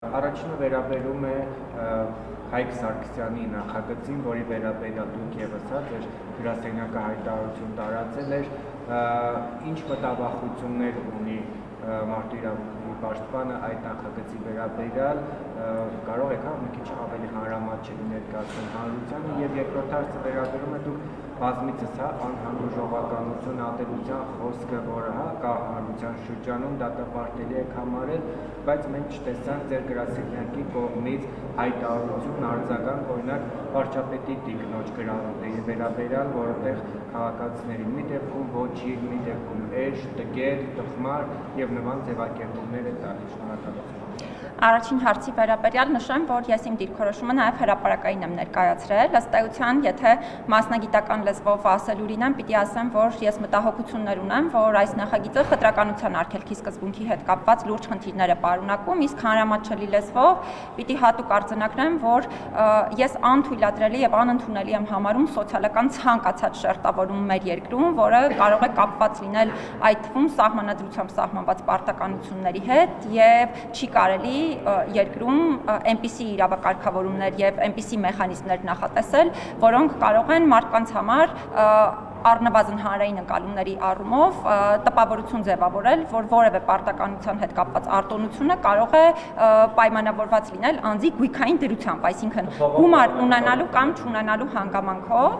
Առաջինը վերաբերում է Հայկ Սարգսյանի նախագծին, որի վերաբերյալ դուք ևս ձեր գրասենյակը հայտարարություն տարածել էր, ինչ մտավախություններ ունի մարդու իրավունքների պաշտպանը այդ նախագծի վերաբերյալ, կարող եք մի քիչ ավելի հանրամատչելի ներկայացնել հանրությանը, եւ երկրորդ հարցը վերաբերում է դուք բազմիցս անհանդուրժ ժողովականություն ատելության խոսքը, որը կա հանրության շրջանում, դատապարտելի եք համարել, բայց մենք չտեսանք ձեր գրասենյակի կողմից հայտարարություն արձագանք, օրինակ վարչապետի տիկնոջ գրառույթի վերաբերյալ, որովհետև քաղաքացիների մի դեպքում ոչինչ, մի դեպքում էջ, տգետ, տխմար եւ նման ձևակերպումներ է տալիս։ Շնորհակալություն։ Առաջին հարցի վերաբերյալ նշեմ, որ ես իմ դիրքորոշումը նաև հրապարակային եմ ներկայացրել, ըստ էության, եթե մասնագիտական լեզվով ասել ուրինեմ, պիտի ասեմ, որ ես մտահոգություններ ունեմ, որ այս նախագիծը խտրականության արգելքի սկզբունքի հետ կապված լուրջ խնդիրներ է պարունակում, իսկ հանրամատչելի լեզվով պիտի հատուկ արձանագրեմ, որ ես անթույլատրելի եւ անընդունելի եմ համարում սոցիալական ցանկացած շերտավորում մեր երկրում, որը կարող է կապված լինել այդ թվում սահմանադրությամբ սահմանված պարտականությունների հետ եւ չի կարելի երկրում այնպիսի իրավակարգավորումներ եւ այնպիսի մեխանիզմներ նախատեսել, որոնք կարող են մարդկանց համար առնվազն հանրային ընկալումների առումով տպավորություն ձևավորել, որ որևէ պարտականության հետ կապված արտոնությունը կարող է պայմանավորված լինել անձի գույքային դրությամբ, այսինքն գումար ունենալու կամ չունենալու հանգամանքով,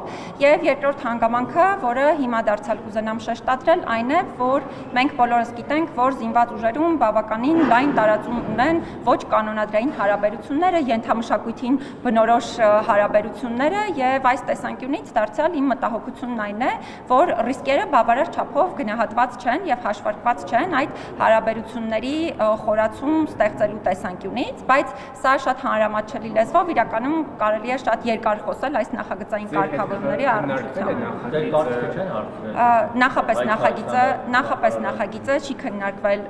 եւ երկրորդ հանգամանքը, որը հիմա դարձյալ կուզենամ շեշտադրել, այն է, որ մենք բոլորս գիտենք, որ զինված ուժերում բավականին լայն տարածում ունեն ոչ կանոնադրային հարաբերությունները, ենթամշակույթին բնորոշ հարաբերությունները, եւ այս տեսանկյունից դարձյալ իմ մտահոգությունն այն է, որ ռիսկերը բավարար չափով գնահատված չեն եւ հաշվարկված չեն այդ հարաբերությունների խորացում ստեղծելու տեսանկյունից, բայց սա շատ հանրամատչելի լեզվով իրականում կարելի է շատ երկար խոսել այս նախագծային կարգավորումների առնչությամբ։ Նախապես նախագիծը չի քննարկվել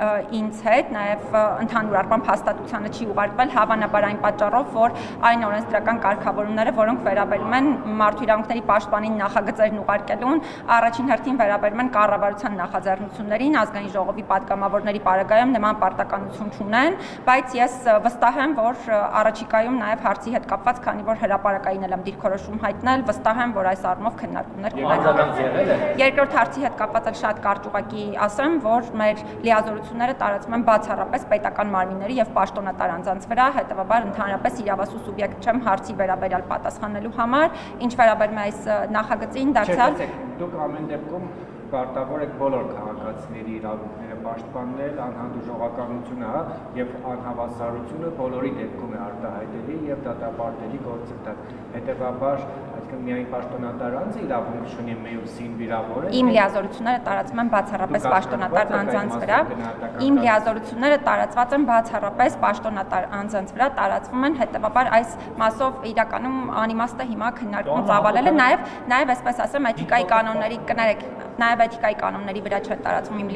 ինձ հետ, նաեւ ընդհանուր առմամբ հաստատությանը չի ուղարկվել, հավանաբար այն պատճառով, որ այն օրենսդրական կարգավորումները, որոնք վերաբերում են մարդու իրավունքների պաշտպանին նախագծերն ուղարկելու առաջին հերթին վերաբերում են կառավարության նախաձեռնություններին, ազգային ժողովի պատգամավորների պարագայում նման պարտականություն չունեն, բայց ես վստահ եմ, որ առաջիկայում նաև հարցի հետ կապված, քանի որ հրապարակային եմ դիրքորոշում հայտնել, վստահ եմ, որ այս առումով քննարկումներ կունենան։ Երկրորդ հարցի հետ կապված շատ կարճ ուղղակի ասեմ, որ մեր լիազորությունները տարածվում են բացառապես պետական մարմինների եւ պաշտոնատար անձանց վրա, հետեւաբար ընդհանրապես իրավասու սուբյեկտ չեմ հարցի վերաբերյալ պատասխանելու համար, ինչ վերաբերում է այս նախագծին, դարձյալ Դուք ամեն դեպքում պարտավոր եք բոլոր քաղաքացիների իրավունքները պաշտպանել, անհանդուրժ ժողովականությունը եւ անհավասարությունը բոլորի դեպքում է արտահայտելի եւ դատապարտելի գործընթաց։ Հետեւաբար, այսինքն միայն պաշտոնատար անձը իրավունք ունի մյուսին վիրավորել։ Իմ լիազորությունները տարածվում են բացառապես պաշտոնատար անձանց վրա։ Իմ լիազորությունները տարածված են բացառապես պաշտոնատար անձանց վրա, տարածվում են, հետեւաբար այս մասով իրականում անիմաստ է հիմա քննարկում ծավալելը, նաեւ այսպես ասեմ, էթիկայի կանոնների կներեք, նաեւ էթիկայի կանոնների վրա չեն տարածվում իմ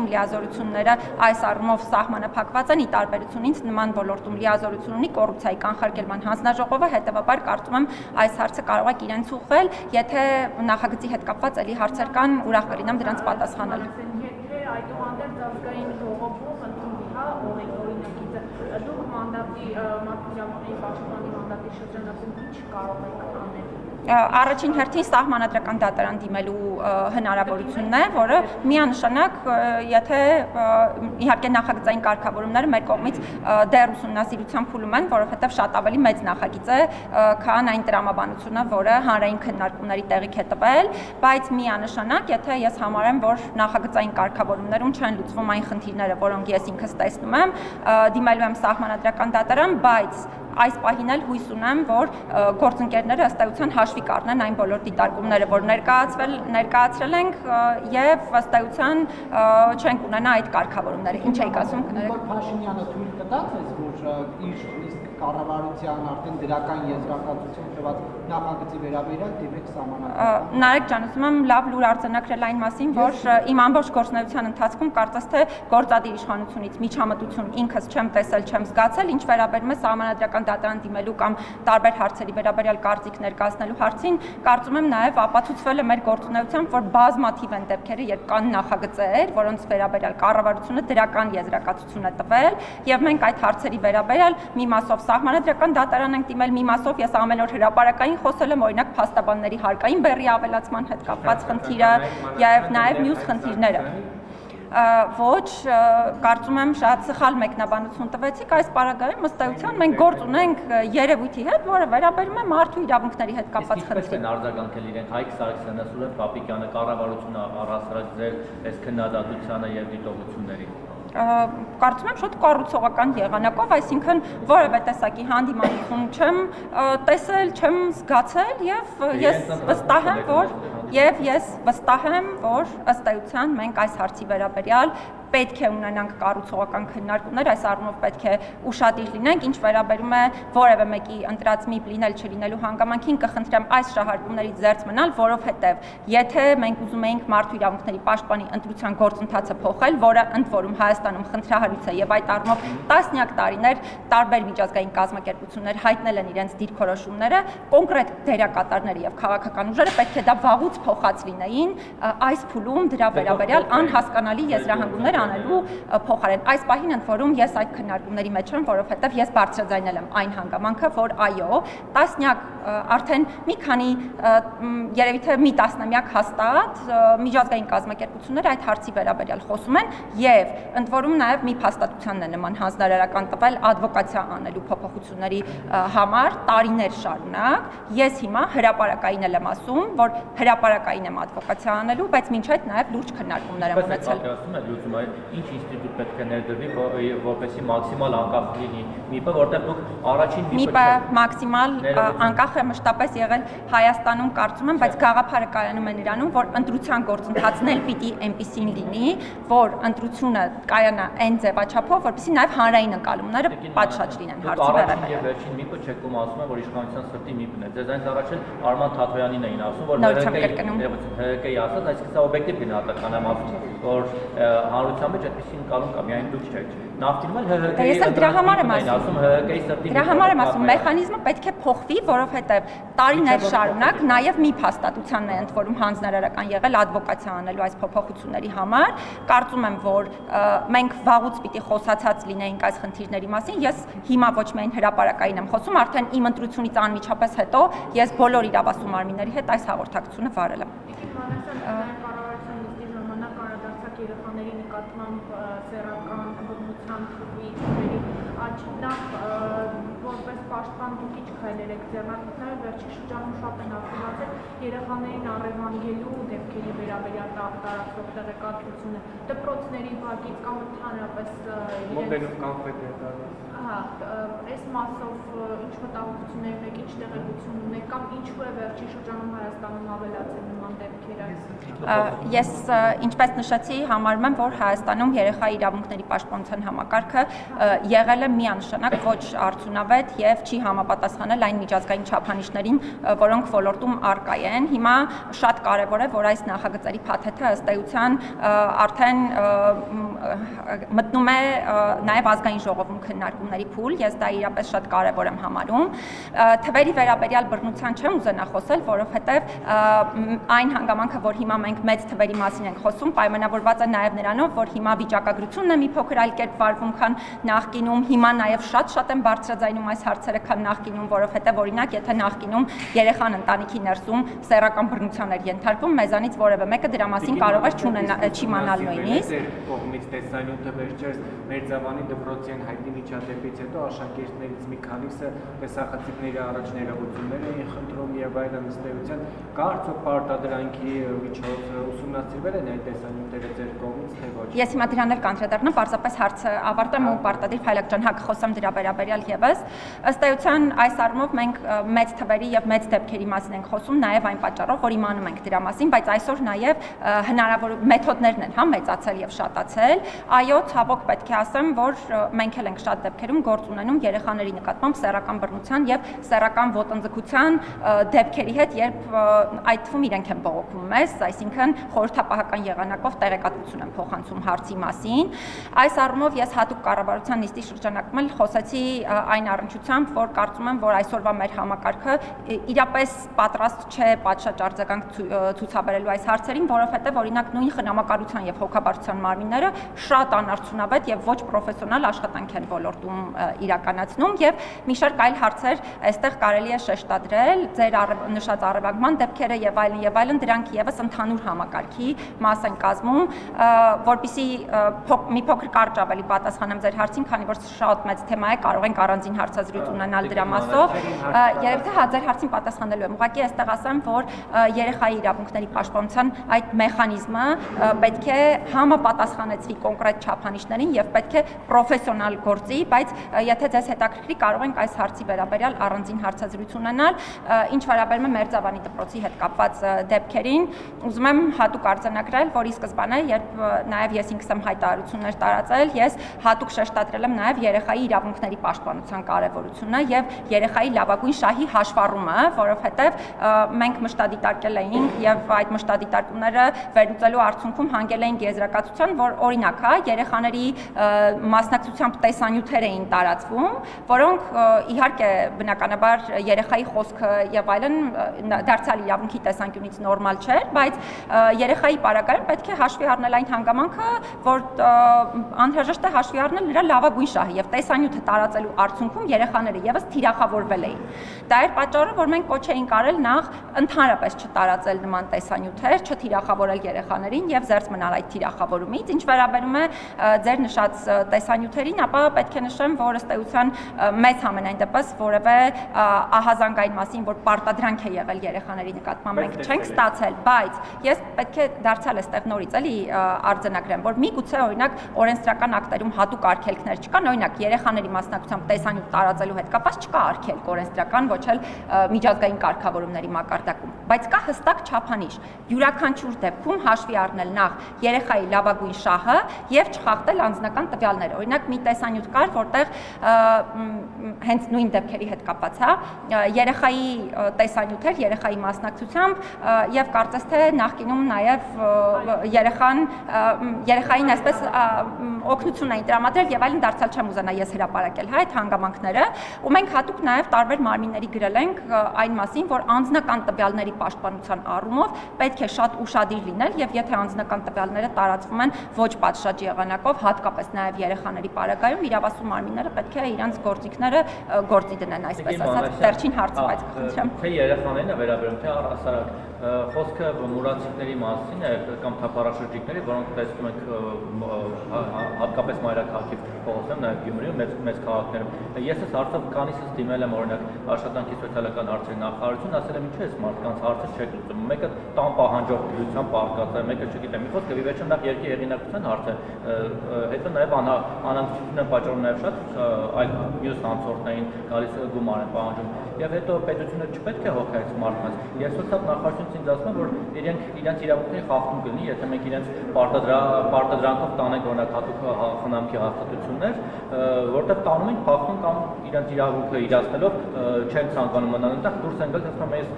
լիազորությունները այս առումով սահմանափակված են, ի տարբերություն ինձ նման ոլորտում լիազորություն ունի կոռուպցիայի կանխարգելման հանձնաժողովը, հետեւաբար կարծում եմ այս հարցը կարող եք իրենց ուղղել, եթե նախագծի հետ կապված էլի հարցեր կան, ուրախ կլինեմ դրանց պատասխանել։ Եթե այդուհանդերձ ազգային ժողովում ընդունվի օրինագիծը, դուք մանդատի մարդու իրավունքների պաշտպանի մանդատի շրջանակում ինչ կարող եք անել։ Առաջին հերթին սահմանադրական դատարան դիմելու հնարավորությունն է, որը միանշանակ, եթե իհարկե նախագծային կարգավորումները մեր կողմից դեռ ուսումնասիրության փուլում են, որովհետև շատ ավելի մեծ նախագիծ է, քան այն տրամաբանությունը, որը հանրային քննարկումների տեղիք է տվել, բայց միանշանակ, եթե ես համարեմ, որ նախագծային կարգավորումներում չեն լուծվում այն խնդիրները, որոնք ես ինքս տեսնում եմ, դիմելու եմ սահմանադրական դատարան, բայց այս պահին էլ հույս ունեմ, որ գործընկերները ըստ էության հաշվի կառնեն այն բոլոր դիտարկումները, որ ներկայացրել ենք եւ ըստ էության չենք ունենա այդ կարգավորումները։ Ինչ եք ասում, կներեք։ Փաշինյանը թույլ կտաց, որ իր կառավարության արդեն դրական եզրակացություն տված նախագծի վերաբերյալ դեպք սահմանադրական։ Նարեկ ջան, ասում եմ լավ լուր արձանագրել այն մասին, որ իմ ամբողջ գործունեության ընթացքում կարծես թե գործադիր իշխանությունից միջամտություն ինքս չեմ տեսել, չեմ զգացել, ինչ վերաբերում է սահմանադրական դատարան դիմելու կամ տարբեր հարցերի վերաբերյալ կարծիք ներկայացնելու հարցին, կարծում եմ նաև ապացուցվել է մեր գործունեությամբ, որ բազմաթիվ են դեպքերը, երբ կան նախագծեր, որոնց վերաբերյալ կառավարությունը դրական եզրակացություն է տվել, եւ մենք այդ հարցերի վերաբերյալ մի մասով սահմանադրական դատարան ենք դիմել, մի մասով ես ամեն օր հրապարակային խոսել եմ, օրինակ փաստաբանների հարկային բեռի ավելացման հետ կապված խնդիրը եւ նաեւ մյուս խնդիրները։ Ոչ, կարծում եմ շատ սխալ մեկնաբանություն տվեցիք այս պարագայում ըստ էության մենք գործ ունենք երևույթի հետ, որը վերաբերում է մարդու իրավունքների հետ կապված խնդիրներին։ Իսկ արձագանքել իրենք Հայկ Սարգսյանը, Սուրեն Պապիկյանը, կառավարությունը առասարակ ձեր այս քննադատությանը եւ դիտողություններին։ Կարծում եմ շատ կառուցողական եղանակով, այսինքն որևէ տեսակի հանդիմանություն չեմ տեսել, չեմ զգացել եւ ես վստահ եմ, որ ըստ էության մենք այս հարցի վերաբերյալ պետք է ունենանք կառուցողական քննարկումներ, այս առումով պետք է ուշադիր լինենք, ինչ վերաբերում է որևէ մեկի ընտրած միբ լինել չլինելու հանգամանքին, կխնդրեմ այս շահարկումներից զերծ մնալ, որովհետև եթե մենք ուզում էինք մարդու իրավունքների պաշտպանի ընտրության գործընթացը փոխել, որը ընդ որում Հայաստանում խնդրահարույց է եւ այդ առումով տասնյակ տարիներ տարբեր միջազգային կազմակերպություններ հայտնել են իրենց դիրքորոշումները, կոնկրետ դերակատարները եւ քաղաքական ուժերը պետք է դա վաղուց փոխած լինեին, այս փուլում դրա վերաբերյալ անհասկանալի եզրահանգումներ անելու փոխարեն այս պահին ընդ որում ես այդ քննարկումների մեջ եմ, որովհետև ես բարձրաձայնել եմ այն հանգամանքը, որ այո, տասնյակ արդեն մի քանի երևի թե մի տասնամյակ հաստատ միջազգային կազմակերպություններ այդ հարցի վերաբերյալ խոսում են եւ ընդ որում նաեւ մի փաստաթությանն է նման հանձնարարական տվել ադվոկացիա անելու փոփոխությունների համար տարիներ շարունակ։ Ես հիմա հրապարակային եմ ասում, որ հրապարակային եմ ադվոկացիա անելու, բայց մինչ այդ նաեւ լուրջ քննարկումներ եմ ունեցել։ Ինչ ինստիտուտ պետք է ներդրվի, որպեսզի մաքսիմալ անկախ լինի ՄԻՊ-ը, որտեղ դուք առաջին ՄԻՊ-ը մաքսիմալ անկախ է մշտապես եղել Հայաստանում, կարծում եմ, բայց գաղափարը կայանում է նրանում, որ ընտրության գործընթացն էլ պիտի այնպիսին լինի, որ ընտրությունը կայանա այն ձևաչափով, որպեսզի նաև հանրային ընկալումները պատշաճ լինեն հարցի վերաբերյալ։ Եվ վերջին ՄԻՊ-ը չեկում ասում է, որ իշխանության սրտի ՄԻՊ-ն է։ Ձեզ այնց առաջ էլ Արման Թաթոյանին էին ասում, որ ՀԿ-ի ասած, այսինքն սա օբյեկտիվ գնահատական եմ ասում, որ հանրության մեջ այդպեսին ընկալում կա, միայն դուք չեք։ Նախկինում էլ ՀՀԿ-ի դրա համար եմ ասում, ՀՀԿ-ի սրտի դրա համար եմ ասում, մեխանիզմը պետք է փոխվի, որովհետև տարիներ շարունակ նաև մի փաստաթությանն է ընդ որում հանձնարարական եղել ադվոկացիա անելու այս փոփոխությունների համար։ Կարծում եմ, որ մենք վաղուց պիտի խոսացած լինեինք այս խնդիրների մասին։ Ես հիմա ոչ միայն հրապարակային եմ խոսում, արդեն իմ ընտրությունից անմիջապես հետո ես բոլոր իրավասու մարմինների հետ այս հաղորդակցությունը վարել եմ։ Երեխաների նկատմամբ սեռական բռնության թվերի աճնավ որպես պաշտպան դուք ինչ քայլեր եք ձեռնարկել, վերջին շրջանում շատ են ակտիվացել երեխաներին առևանգելու դեպքերի վերաբերյալ տարածող տեղեկատվությունը դպրոցների բակից կամ ընդհանրապես մոդելում կանֆետերտարը։ Այս մասով ինչ մտահոգություններ եք, ինչ տեղեկություն ունեք կամ ինչու է վերջին շրջանում Հայաստանում ավելացել նման դեպքերը։ Ես ինչպես նշեցի, համարում եմ, որ Հայաստանում երեխայի իրավունքների պաշտպանության համակարգը եղել է միանշանակ ոչ արդյունավետ եւ չի համապատասխանել այն միջազգային չափանիշներին, որոնք ոլորտում առկա են։ Հիմա շատ կարեւոր է, որ այս նախագծերի փաթեթը ըստ էության արդեն մտնում է նաեւ ազգային ժողովում քննարկումների փուլ, ես դա իրապես շատ կարեւոր եմ համարում։ Թվերի վերաբերյալ բռնության չեմ ուզենա խոսել, որովհետեւ այն հանգամանքը, որ հիմա մենք մեծ թվերի մասին ենք խոսում, պայմանավորված է նաև նրանով, որ հիմա վիճակագրությունն է մի փոքր այլ կերպ վարվում, քան նախկինում, հիմա նաև շատ են բարձրաձայնում այս հարցերը, քան նախկինում, որովհետև օրինակ, եթե նախկինում երեխան ընտանիքի ներսում սեռական բռնության էր ենթարկվում, մեզանից որևէ մեկը դրա մասին կարող էր չիմանալ նույնիսկ։ Կողմից տեսանյութը վերջերս Մերձավանի դպրոցյան հայտնի միջադեպից հետո աշակերտներից մի քանիսը տեսախցիկների առաջ ներողություններ էին խնդրում եւ այլն ըստ էության կարծոք պարտադրանքի միջոց ուսումնասիրվել են այդ տեսանյութերը ձեր կողմից թե ոչ։ Ես հիմա դրան էլ կանդրադառնամ, պարզապես հարցը ավարտեմ ու պարտադիր Փայլակ ջան, հակ խոսեմ դրա վերաբերյալ եւս։ Ըստ էության այս առումով մենք մեծ թվերի եւ մեծ դեպքերի մասին ենք խոսում, նաեւ այն պատճառով, որ իմանում ենք դրա մասին, բայց այսօր նաեւ հնարավոր մեթոդներն են մեծացել եւ շատացել։ Այո, ցավոք պետք է ասեմ, որ մենք էլ ենք շատ դեպքերում գործ ունենում երեխաների նկատմամբ սեռական բռնության եւ սեռական ոտնձգության դեպքերի հետ, երբ այդ թվում իրենք են բողոքում մեզ, այսինքն խորհրդապահական եղանակով տեղեկատվություն են փոխանցում հարցի մասին։ Այս առումով ես հատուկ կառավարության նիստի շրջանակում էլ խոսեցի այն առնչությամբ, որ կարծում եմ, որ այսօրվա մեր համակարգը իրապես պատրաստ չէ պատշաճ արձագանք ցուցաբերելու այս հարցերին, որովհետև օրինակ նույն խնամակալության եւ հոգաբարձության մարմինները շատ անարդյունավետ եւ ոչ պրոֆեսիոնալ աշխատանք են ոլորտում իրականացնում եւ մի շարք այլ հարցեր այստեղ կարելի է շեշտադրել, ձեր նշած առևանգման դեպքերը եւ այլն, դրանք եւս ընդհանուր համակարգի մաս են կազմում, որպեսզի մի փոքր կարճ ավելի պատասխանեմ ձեր հարցին, քանի որ շատ մեծ թեմա է, կարող ենք առանձին հարցազրույց ունենալ դրա մասով։ Երևի թե ձեր հարցին պատասխանելու եմ։ Ուղղակի այստեղ ասեմ, որ երեխայի իրավունքների պաշտպանության այդ մեխանիզմը պետք է համապատասխանեցվի կոնկրետ չափանիշներին եւ պետք է պրոֆեսիոնալ գործի, բայց եթե ձեզ հետաքրքրի, կարող ենք այս հարցի վերաբերյալ առանձին հարցազրույց ունենալ։ Ինչ վերաբերում է Մերձավանի դպրոցի հետ կապված դեպքերին, ուզում եմ հատուկ արձանագրել, որ ի սկզբանե, երբ նաեւ ես ինքս եմ հայտարարություններ տարածել, ես հատուկ շեշտադրել եմ նաեւ երեխայի իրավունքների պաշտպանության կարեւորությունը եւ երեխայի լավագույն շահի հաշվառումը, որովհետեւ մենք մշտադիտարկել էինք եւ այդ մշտադիտարկումները վերլուծելու արդյունքում հանգել էինք եզրակացության, որ օրինակ, երեխաների մասնակցությամբ տեսանյութեր էին տարածվում, որոնք իհարկե բնականաբար երեխայի խոսքը եւ այլն դարձյալ իրավունքի տեսանկյունից նորմալ չէր, բայց երեխայի պարագայում պետք է հաշվի առնել այն հանգամանքը, որ անհրաժեշտ է հաշվի առնել նրա լավագույն շահը եւ տեսանյութը տարածելու արդյունքում երեխաները եւս թիրախավորվել էին։ Դա էր պատճառը, որ մենք կոչ էինք արել նախ ընդհանրապես չտարածել նման տեսանյութեր, չթիրախավորել երեխաներին եւ զերծ մնալ այդ թիրախավորումից։ Ինչ վերաբերում է ձեր նշած տեսանյութերին, ապա պետք է նշեմ, որ ըստ էության մեծ համենայն դեպս որևէ ահազանգային մասին, որ պարտադրանք է եղել երեխաների նկատմամբ մենք չենք ստացել, բայց ես պետք է դարձյալ այստեղ նորից էլի արձանագրեմ, որ միգուցե օրինակ օրենսդրական ակտերում հատուկ արգելքներ չկան, օրինակ երեխաների մասնակցությամբ տեսանյութ տարածելու հետ կապված չկա արգելք օրենսդրական, ոչ էլ միջազգային կարգավորումների մակարդակում, բայց կա հստակ չափանիշ յուրաքանչյուր դեպքում հաշվի առնել նախ երեխայի լավագույն շահը եւ չխախտել անձնական տվյալները։ Օրինակ մի տեսանյութ կար, որտեղ հենց նույն դեպքերի հետ կապված է երեխայի տեսանյութեր, երեխայի մասնակցությամբ եւ կարծես թե նախկինում նաեւ երեխային այսպես օգնություն էին տրամադրել եւ այլն, դարձյալ չեմ ուզենա ես հրապարակել այդ հանգամանքները, ու մենք հատուկ նաեւ տարբեր մարմինների գրել ենք այն մասին, որ անձնական տվյալների պաշտպանության առումով պետք է շատ ուշադիր լինել եւ եթե անձնական տվյալները տարածվում են ոչ պատշաճ եղանակով, հատկապես նաեւ երեխաների պարագայում, իրավասու մարմինները պետք է իրենց գործիքները գործի դնեն, այսպես ասած։ Վերջին հարցը բայց կխնդրեմ։ Թե երեխաներին է վերաբերում, թե առհասարակ խոսքը մուրացիկների մասին է կամ թափառաշրջիկների, որոնք տեսնում ենք հատկապես մայրաքաղաքի փողոցներում, նաև Գյումրիում, մեծ քաղաքներում։ Ես այս հարցը քանիսից դիմել եմ օրինակ աշխատանքի սոցիալական հարցերի նախարարություն, ասել եմ ինչու է մարդկանց հարցը չեք լուծում։ Մեկը տան պահանջող դրությամբ պարկած է, մեկը չգիտեմ, մի խոսքը վերջը նախ երկի հեղինակության հարց է, հետո նաև անհանգստություն են պատճառում նաև շատ այլ մյուս անցորդներին գալիս գումար են պահանջում։ Եվ հետո պետությունը չպետք է հոգայց մարդկանց։ Ես ուսապ նախարարությունից ինձ ասում եմ, որ իրենց իրավունքների խախտում կլինի, եթե մենք իրենց պարտադրանքով տանենք օրինակ հատուկ խնամքի հաստատություններ, որտեղ տանում ենք փախնում կամ իրենց իրավունքը իրացնելով չեն ցանկանում մնալ այնտեղ, դուրս են գալ, ասում եմ, ես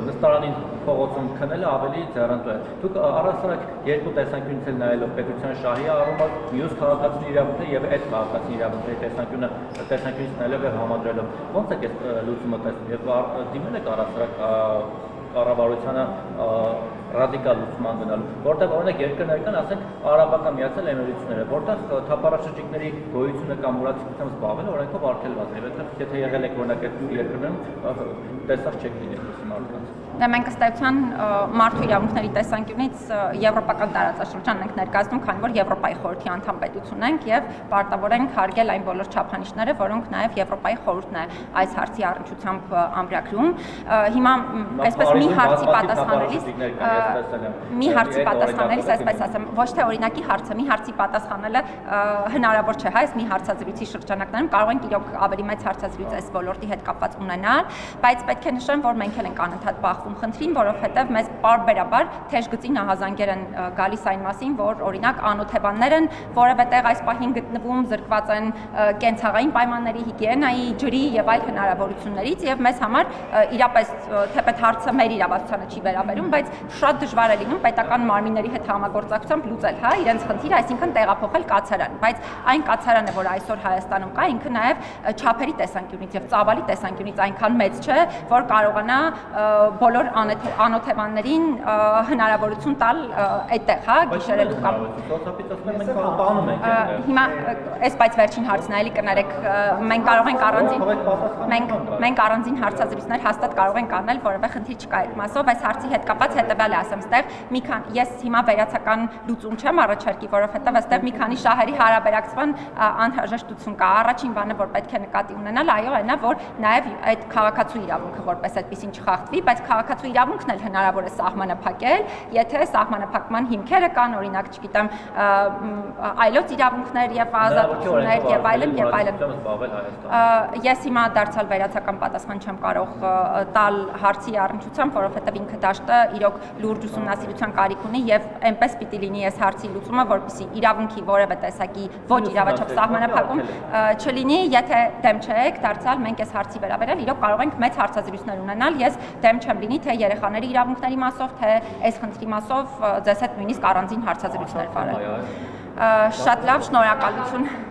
նստարանին փողոցում քնելը ավելի ձեռնտու է։ Դուք առասարակ երկու տեսանկյունից էլ նայելով պետության շահի առումով, մյուս քաղաքացիների իրավունքները եւ այդ քաղաքացիների իրավունքների տեսանկյունից նայելով եւ համադրելով, ո՞նց է այս լուծումը տեսնում եւ դիմել եք առասարակ կառավարությանը ռադիկալ լուծման գնալու, որտեղ օրինակ երկրներ կան, ասենք Արաբական Միացյալ Էմիրությունները, որտեղ թափառաշրջիկների գոյությունը կամ մուրացիկությամբ զբաղվելը օրենքով արգելված է, որտեղ եթե եղել եք օրինակ այդ երկրներում տեսած չեք լինել մարդկանց։ Դա մենք ըստ էության մարդու իրավունքների տեսանկյունից եվրոպական տարածաշրջան ենք ներկայացնում, քանի որ Եվրոպայի խորհրդի անդամ պետություն ենք եւ պարտավոր ենք հարգել այն բոլոր չափանիշները, որոնք նաեւ Եվրոպայի խորհուրդն է այս հարցի առնչությամբ ամրագրում։ Հիմա այսպես մի հարցի պատասխանելիս մի հարցի պատասխանելիս այսպես ասեմ, ոչ թե օրինակի հարցը, մի հարցի պատասխանելը հնարավոր չէ, հա, այս մի հարցազրույցի շրջանակներում կարող ենք իրոք ավելի մեծ հարցազրույց այս ոլորտի հետ կապված ունենալ, բայց պետք է նշեմ, որ մենք էլ ենք անընդհատ բախվում խնդրին, որովհետև մեզ պարբերաբար թեժ գծի նահազանգեր են գալիս այն մասին, որ օրինակ անօթևաններ են որևէ տեղ այս պահին գտնվում, զրկված են կենցաղային պայմանների, հիգիենայի, ջրի եւ այլ հնարավորություններից եւ մեզ համար իրապես թեպետ հարցը մեր իրավասությանը չի վերաբերում, բայց շատ դժվար է լինում պետական մարմինների հետ համագործակցությամբ լուծել, հա, իրենց խնդիրը, այսինքն տեղափոխել կացարան, բայց այն կացարանը, որ այսօր Հայաստանում կա, ինքը նաեւ չափերի տեսանկյունից եւ ծավալի տեսանկյունից այնքան մեծ չէ, որ կարողանա բոլոր անօթևաններին հնարավորություն տալ այդտեղ, հա, գիշերելու կամ հիմա այս բայց վերջին հարցն էլի կներեք, մենք կարող ենք առանձին հարցազրույցներ հաստատ կարող ենք անել, որովհետեւ խնդիր չկա այդ մասով, այս հարցի հետ կապված հետեւյալը ասեմ, այստեղ ես հիմա վերացական լուծում չեմ առաջարկի, որովհետեւ այստեղ մի քանի շահերի հարաբերակցման անհրաժեշտություն կա։ Առաջին բանը, որ պետք է նկատի ունենալ, այո, այնա, որ նաեւ այդ քաղաքացու իրավունքը որպես այդպեսին չխախտվի, բայց քաղաքացու իրավունքն էլ հնարավոր է սահմանափակել, եթե սահմանափակման հիմքերը կան, օրինակ, չգիտեմ, այլոց իրավունքներ եւ ազատություններ եւ այլն եւ այլն։ Ես հիմա դարձյալ վերացական պատասխան չեմ կարող տալ հարցի առնչությամբ, որովհետեւ ինքը դաշտը իրոք լուրջ ուսումնասիրության կարիք ունի եւ այնպես պիտի լինի այս հարցի լուծումը, որպեսզի իրավունքի որևէ տեսակի ոչ իրավաչափ սահմանափակում չլինի, եթե դեմ չեք, դարձյալ մենք այս հարցի վերաբերյալ իրոք կարող ենք մեծ հարցազրույցներ ունենալ, ես դեմ չեմ լինի թե երեխաների իրավունքների մասով, թե այս խնդրի մասով ձեզ հետ նույնիսկ առանձին հարցազրույցներ վարել։ Շատ լավ, շնորհակալություն։